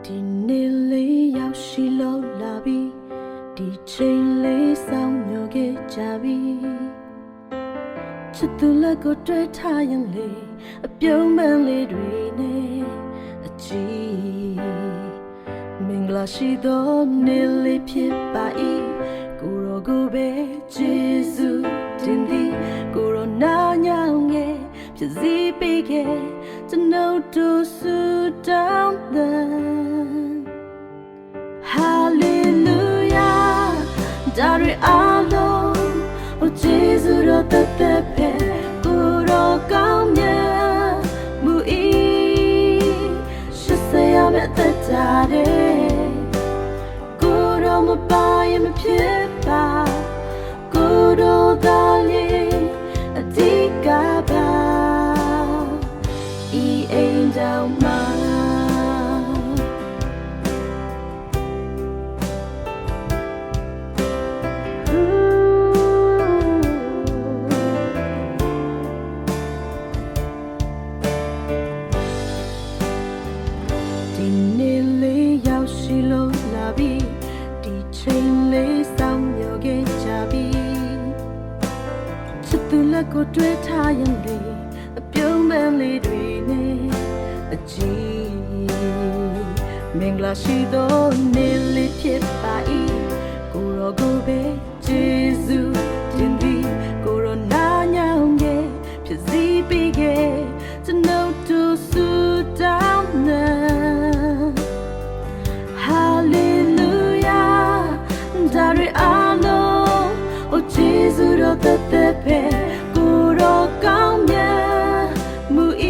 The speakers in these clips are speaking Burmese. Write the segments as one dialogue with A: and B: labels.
A: ဒီနေ့လေးရောက်ရှိလို့လာပြီဒီချိန်လေးဆောင်ညောခဲ့ကြပြီချစ်သူလက်ကိုတွေ့ထားရင်လေအပြုံးပန်းလေးတွေနဲ့အကြည့်မင်္ဂလာရှိသောနေ့လေးဖြစ်ပါ၏ကိုရောကိုပဲကျေးဇူးတင်သည်ကိုရောနာညောင်းငယ်ဖြစ်စီပေးခဲ့ကျွန်တော်တို့ဆုတောင်းတဲ့ Hallelujah ဒါရီအားလုံး哦Jesusတော်သက်သက်ပဲကိုရောကောင်းမြတ်မှု၏ရှစ်ဆရာမဲ့သက်တာတဲ့ကိုရောမပါရင်မဖြစ်ပါကိုရောသာလေးအတိကပါဤအိမ်တောင်မှာဒီနေ့လေးရောက်ရှိလို့လာပြီဒီချိန်လေးဆောင်မျှော်ခဲ့ကြပြီချစ်သူလက်ကိုတွေ့ထားရင်လေအပြုံးပန်းလေးတွေနဲ့အကြည့်မင်္ဂလာရှိသောနေ့လေးဖြစ်ပါ၏ကိုရောကိုပဲကျေးဇူးတင်သည်ကိုရောနာညောင်းခဲ့ဖြစ်စီပေးခဲ့ကျွန်တော်တို့ဆုတောင်းနေ Hallelujah ဒါရီအားလုံး哦Jesusတော်သက်သက်ပဲကိုရောကောင်းမြတ်မှု၏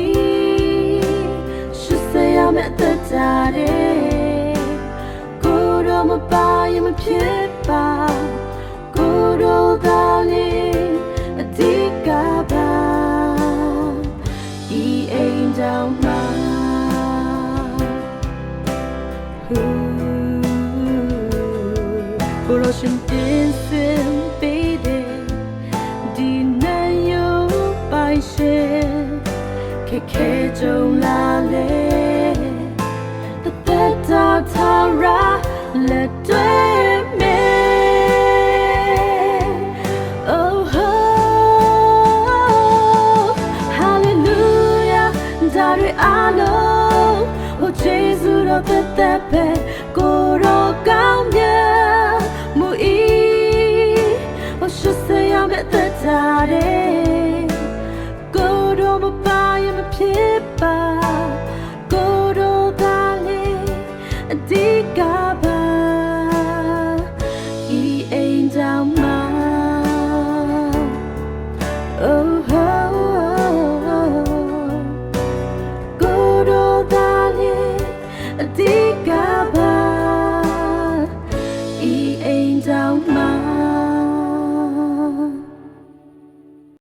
A: ရှစ်ဆရာမဲ့သက်တာတဲ့ကိုရောမပါရင်မဖြစ်ပါကိုရောသာလေးအတိကပါဤအိမ်တောင်မှာကိုရောရှင်တင်စင်ပေးတယ်ဒီနေ့ရောပိုင်ရှင်ခဲခဲကြုံလာလေသက်တာထာရာလက်တွေ့မဲOh Hallelujah ဒါရီအားလုံးOh Jesusတော်သက်သက်ပဲကိုရောကောင်းမြတ်မှု၏Ohရှစ်ဆရာမဲ့သက်တာတဲ့